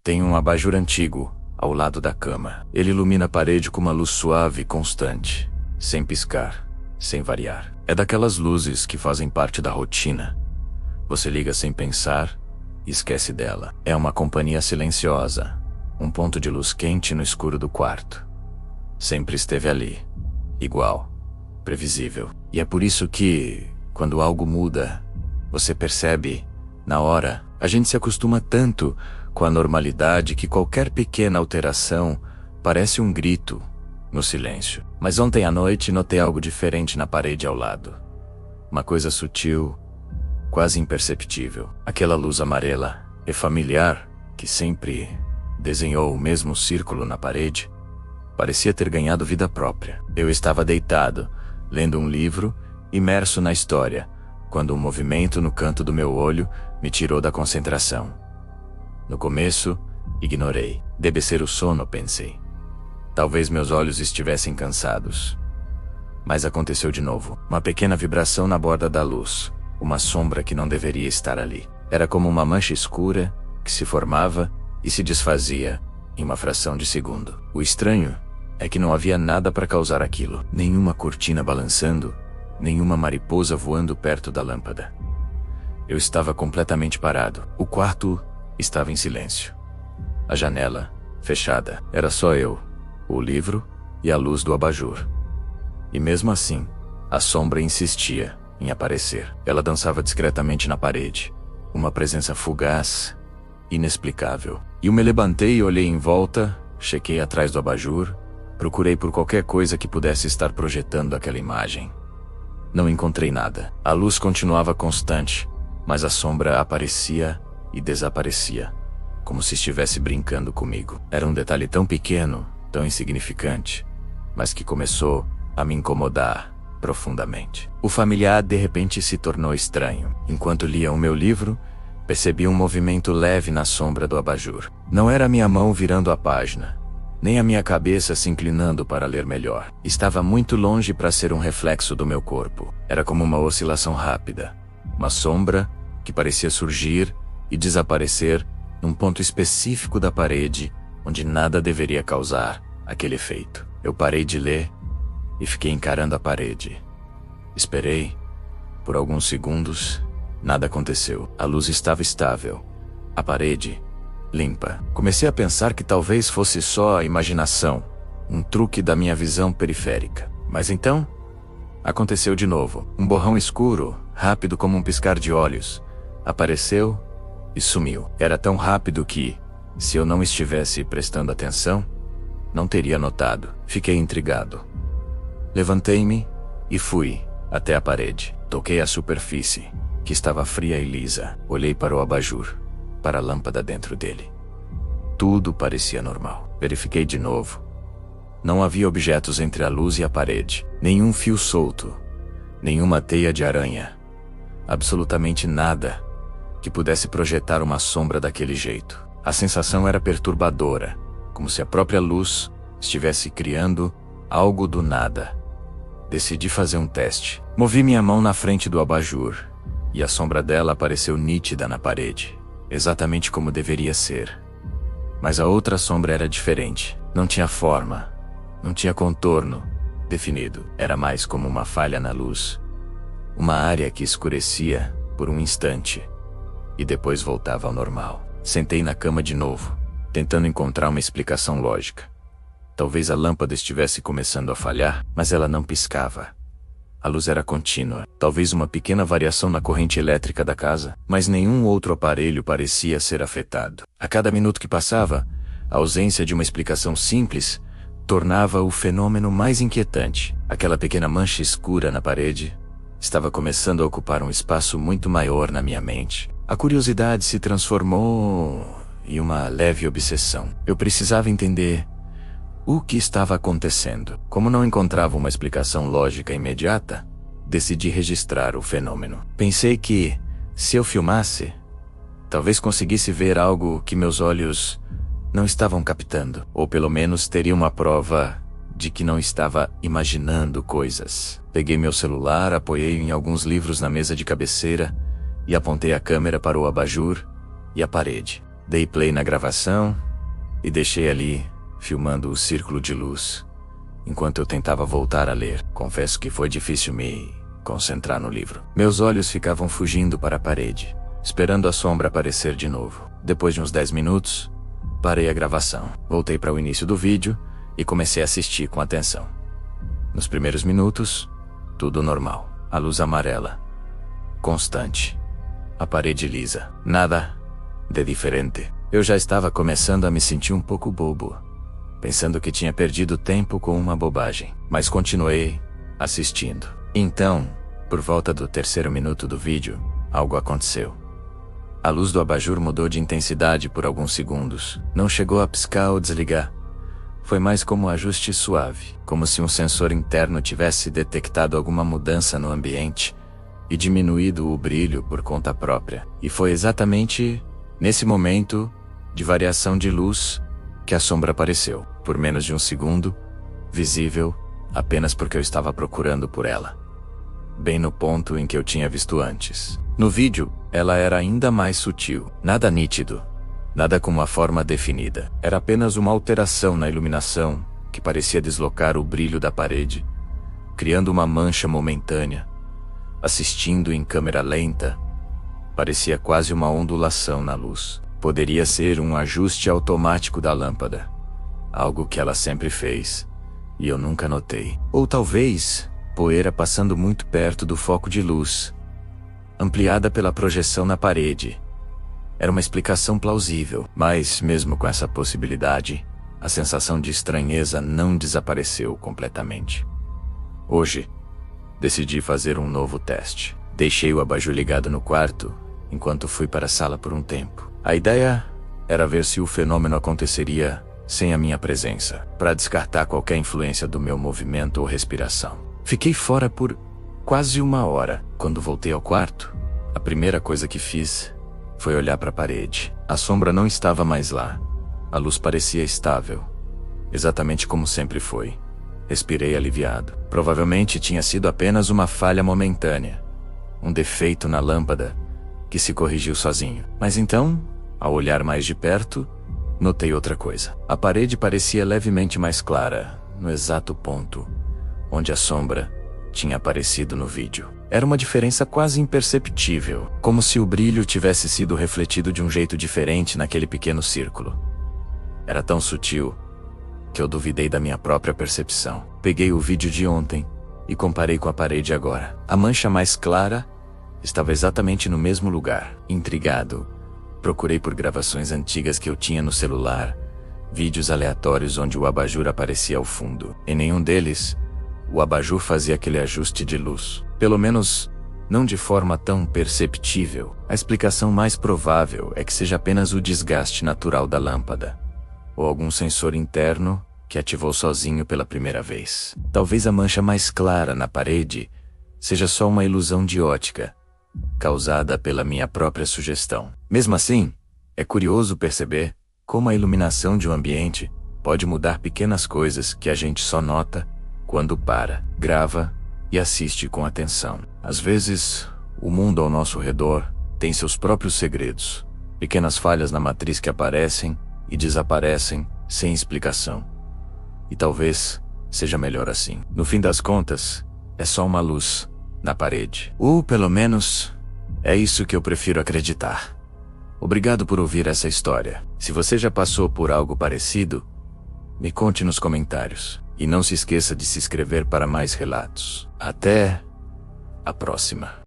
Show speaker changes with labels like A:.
A: Tem um abajur antigo, ao lado da cama. Ele ilumina a parede com uma luz suave e constante, sem piscar, sem variar. É daquelas luzes que fazem parte da rotina. Você liga sem pensar e esquece dela. É uma companhia silenciosa, um ponto de luz quente no escuro do quarto. Sempre esteve ali, igual, previsível. E é por isso que, quando algo muda, você percebe, na hora. A gente se acostuma tanto com a normalidade que qualquer pequena alteração parece um grito no silêncio. Mas ontem à noite notei algo diferente na parede ao lado. Uma coisa sutil, quase imperceptível. Aquela luz amarela e familiar que sempre desenhou o mesmo círculo na parede parecia ter ganhado vida própria. Eu estava deitado, lendo um livro, imerso na história, quando um movimento no canto do meu olho me tirou da concentração. No começo, ignorei. Deve ser o sono, pensei. Talvez meus olhos estivessem cansados. Mas aconteceu de novo. Uma pequena vibração na borda da luz. Uma sombra que não deveria estar ali. Era como uma mancha escura que se formava e se desfazia em uma fração de segundo. O estranho é que não havia nada para causar aquilo. Nenhuma cortina balançando, nenhuma mariposa voando perto da lâmpada. Eu estava completamente parado. O quarto estava em silêncio. A janela, fechada. Era só eu, o livro e a luz do abajur. E mesmo assim, a sombra insistia em aparecer. Ela dançava discretamente na parede. Uma presença fugaz, inexplicável. Eu me levantei e olhei em volta, chequei atrás do abajur, procurei por qualquer coisa que pudesse estar projetando aquela imagem. Não encontrei nada. A luz continuava constante, mas a sombra aparecia e desaparecia, como se estivesse brincando comigo. Era um detalhe tão pequeno, tão insignificante, mas que começou a me incomodar profundamente. O familiar de repente se tornou estranho. Enquanto lia o meu livro, percebi um movimento leve na sombra do abajur. Não era minha mão virando a página, nem a minha cabeça se inclinando para ler melhor. Estava muito longe para ser um reflexo do meu corpo. Era como uma oscilação rápida. Uma sombra que parecia surgir e desaparecer num ponto específico da parede onde nada deveria causar aquele efeito. Eu parei de ler e fiquei encarando a parede. Esperei. Por alguns segundos, nada aconteceu. A luz estava estável. A parede limpa. Comecei a pensar que talvez fosse só a imaginação, um truque da minha visão periférica. Mas então, aconteceu de novo. Um borrão escuro, rápido como um piscar de olhos, apareceu e sumiu. Era tão rápido que, se eu não estivesse prestando atenção, não teria notado. Fiquei intrigado. Levantei-me e fui até a parede. Toquei a superfície, que estava fria e lisa. Olhei para o abajur, para a lâmpada dentro dele. Tudo parecia normal. Verifiquei de novo. Não havia objetos entre a luz e a parede. Nenhum fio solto. Nenhuma teia de aranha. Absolutamente nada que pudesse projetar uma sombra daquele jeito. A sensação era perturbadora, como se a própria luz estivesse criando algo do nada. Decidi fazer um teste. Movi minha mão na frente do abajur, e a sombra dela apareceu nítida na parede, exatamente como deveria ser. Mas a outra sombra era diferente. Não tinha forma, não tinha contorno definido. Era mais como uma falha na luz. Uma área que escurecia por um instante e depois voltava ao normal. Sentei na cama de novo, tentando encontrar uma explicação lógica. Talvez a lâmpada estivesse começando a falhar, mas ela não piscava. A luz era contínua. Talvez uma pequena variação na corrente elétrica da casa, mas nenhum outro aparelho parecia ser afetado. A cada minuto que passava, a ausência de uma explicação simples tornava o fenômeno mais inquietante. Aquela pequena mancha escura na parede estava começando a ocupar um espaço muito maior na minha mente. A curiosidade se transformou em uma leve obsessão. Eu precisava entender o que estava acontecendo. Como não encontrava uma explicação lógica imediata, decidi registrar o fenômeno. Pensei que, se eu filmasse, talvez conseguisse ver algo que meus olhos não estavam captando, ou pelo menos teria uma prova de que não estava imaginando coisas. Peguei meu celular, apoiei em alguns livros na mesa de cabeceira e apontei a câmera para o abajur e a parede. Dei play na gravação e deixei ali, filmando o círculo de luz, enquanto eu tentava voltar a ler. Confesso que foi difícil me concentrar no livro. Meus olhos ficavam fugindo para a parede, esperando a sombra aparecer de novo. Depois de uns 10 minutos, parei a gravação. Voltei para o início do vídeo e comecei a assistir com atenção. Nos primeiros minutos, tudo normal. A luz amarela, constante. A parede lisa. Nada de diferente. Eu já estava começando a me sentir um pouco bobo, pensando que tinha perdido tempo com uma bobagem. Mas continuei assistindo. Então, por volta do 3º minuto do vídeo, algo aconteceu. A luz do abajur mudou de intensidade por alguns segundos. Não chegou a piscar ou desligar. Foi mais como um ajuste suave, como se um sensor interno tivesse detectado alguma mudança no ambiente e diminuído o brilho por conta própria. E foi exatamente nesse momento de variação de luz que a sombra apareceu, por menos de um segundo, visível apenas porque eu estava procurando por ela, bem no ponto em que eu tinha visto antes. No vídeo, ela era ainda mais sutil, nada nítido, nada com uma forma definida. Era apenas uma alteração na iluminação que parecia deslocar o brilho da parede, criando uma mancha momentânea. Assistindo em câmera lenta, parecia quase uma ondulação na luz. Poderia ser um ajuste automático da lâmpada, algo que ela sempre fez, e eu nunca notei. Ou talvez, poeira passando muito perto do foco de luz, ampliada pela projeção na parede. Era uma explicação plausível, mas mesmo com essa possibilidade, a sensação de estranheza não desapareceu completamente. Hoje, decidi fazer um novo teste. Deixei o abajur ligado no quarto, enquanto fui para a sala por um tempo. A ideia era ver se o fenômeno aconteceria sem a minha presença, para descartar qualquer influência do meu movimento ou respiração. Fiquei fora por quase 1 hora. Quando voltei ao quarto, a primeira coisa que fiz foi olhar para a parede. A sombra não estava mais lá. A luz parecia estável, exatamente como sempre foi. Respirei aliviado. Provavelmente tinha sido apenas uma falha momentânea, um defeito na lâmpada que se corrigiu sozinho. Mas então, ao olhar mais de perto, notei outra coisa. A parede parecia levemente mais clara, no exato ponto onde a sombra tinha aparecido no vídeo. Era uma diferença quase imperceptível, como se o brilho tivesse sido refletido de um jeito diferente naquele pequeno círculo. Era tão sutil que eu duvidei da minha própria percepção. Peguei o vídeo de ontem e comparei com a parede agora. A mancha mais clara estava exatamente no mesmo lugar. Intrigado, procurei por gravações antigas que eu tinha no celular, vídeos aleatórios onde o abajur aparecia ao fundo. Em nenhum deles, o abajur fazia aquele ajuste de luz. Pelo menos, não de forma tão perceptível. A explicação mais provável é que seja apenas o desgaste natural da lâmpada, ou algum sensor interno que ativou sozinho pela primeira vez. Talvez a mancha mais clara na parede seja só uma ilusão de ótica, causada pela minha própria sugestão. Mesmo assim, é curioso perceber como a iluminação de um ambiente pode mudar pequenas coisas que a gente só nota quando para, grava e assiste com atenção. Às vezes, o mundo ao nosso redor tem seus próprios segredos, pequenas falhas na matriz que aparecem e desaparecem sem explicação. E talvez seja melhor assim. No fim das contas, é só uma luz na parede. Ou pelo menos, é isso que eu prefiro acreditar. Obrigado por ouvir essa história. Se você já passou por algo parecido, me conte nos comentários. E não se esqueça de se inscrever para mais relatos. Até a próxima.